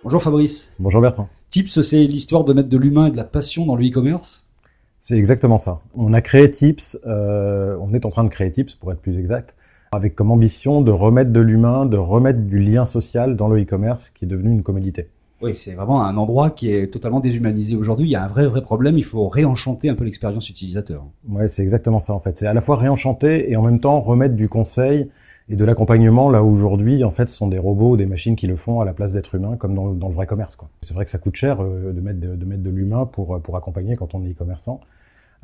Bonjour Fabrice. Bonjour Bertrand. Tips, c'est l'histoire de mettre de l'humain et de la passion dans le e-commerce? C'est exactement ça. On a créé Tips, on est en train de créer Tips pour être plus exact, avec comme ambition de remettre de l'humain, de remettre du lien social dans le e-commerce qui est devenu une commodité. Oui, c'est vraiment un endroit qui est totalement déshumanisé aujourd'hui. Il y a un vrai problème, il faut réenchanter un peu l'expérience utilisateur. Ouais, c'est exactement ça en fait. C'est à la fois réenchanter et en même temps remettre du conseil et de l'accompagnement là où aujourd'hui en fait ce sont des robots ou des machines qui le font à la place d'êtres humains comme dans le vrai commerce, quoi. C'est vrai que ça coûte cher de mettre de l'humain pour accompagner quand on est e-commerçant.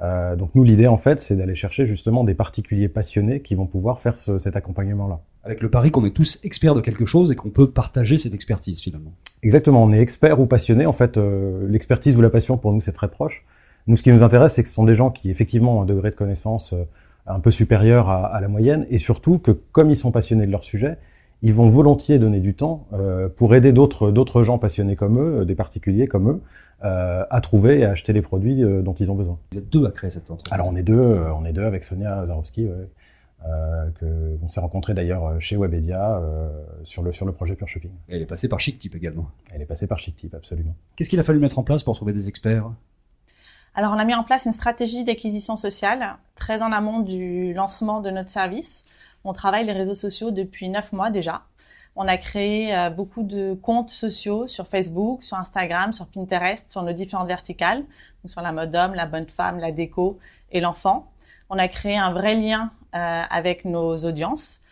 Donc nous l'idée en fait c'est d'aller chercher justement des particuliers passionnés qui vont pouvoir faire cet accompagnement-là. Avec le pari qu'on est tous experts de quelque chose et qu'on peut partager cette expertise finalement. Exactement, on est expert ou passionné. En fait, l'expertise ou la passion pour nous c'est très proche. Nous ce qui nous intéresse c'est que ce sont des gens qui effectivement ont un degré de connaissance un peu supérieur à la moyenne et surtout que comme ils sont passionnés de leur sujet, ils vont volontiers donner du temps pour aider d'autres gens passionnés comme eux, des particuliers comme eux, à trouver et à acheter les produits dont ils ont besoin. Vous êtes deux à créer cette entreprise. Alors on est deux avec Sonia Zarowski, que on s'est rencontrés d'ailleurs chez Webedia sur le projet Pure Shopping. Et elle est passée par Chic Type également. Elle est passée par Chic Type, absolument. Qu'est-ce qu'il a fallu mettre en place pour trouver des experts? Alors, on a mis en place une stratégie d'acquisition sociale très en amont du lancement de notre service. On travaille les réseaux sociaux depuis 9 mois déjà. On a créé beaucoup de comptes sociaux sur Facebook, sur Instagram, sur Pinterest, sur nos différentes verticales, donc sur la mode homme, la bonne femme, la déco et l'enfant. On a créé un vrai lien avec nos audiences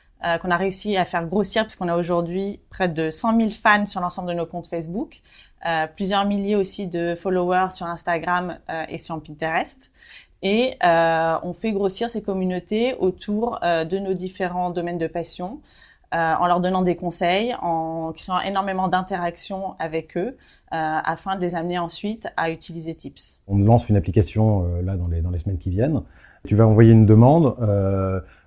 qu'on a réussi à faire grossir puisqu'on a aujourd'hui près de 100 000 fans sur l'ensemble de nos comptes Facebook. Plusieurs milliers aussi de followers sur Instagram et sur Pinterest. Et on fait grossir ces communautés autour de nos différents domaines de passion, en leur donnant des conseils, en créant énormément d'interactions avec eux, afin de les amener ensuite à utiliser Tips. On lance une application là dans les semaines qui viennent. Tu vas envoyer une demande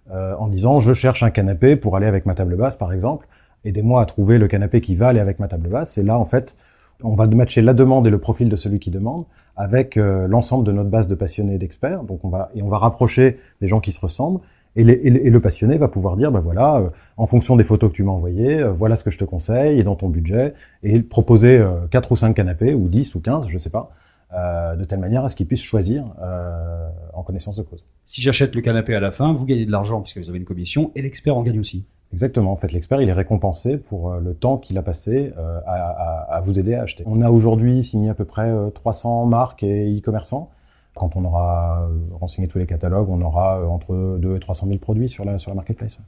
en disant « Je cherche un canapé pour aller avec ma table basse, par exemple. Aidez-moi à trouver le canapé qui va aller avec ma table basse. » Et là, en fait, on va matcher la demande et le profil de celui qui demande avec l'ensemble de notre base de passionnés et d'experts. Donc on va rapprocher des gens qui se ressemblent et le passionné va pouvoir dire voilà, en fonction des photos que tu m'as envoyées, voilà ce que je te conseille et dans ton budget, et proposer 4 ou 5 canapés ou 10 ou 15, je sais pas, de telle manière à ce qu'ils puissent choisir en connaissance de cause. Si j'achète le canapé à la fin, vous gagnez de l'argent puisque vous avez une commission et l'expert en gagne aussi. Exactement, en fait l'expert il est récompensé pour le temps qu'il a passé à vous aider à acheter. On a aujourd'hui signé à peu près 300 marques et e-commerçants. Quand on aura renseigné tous les catalogues, on aura entre 200 et 300 000 produits sur la marketplace.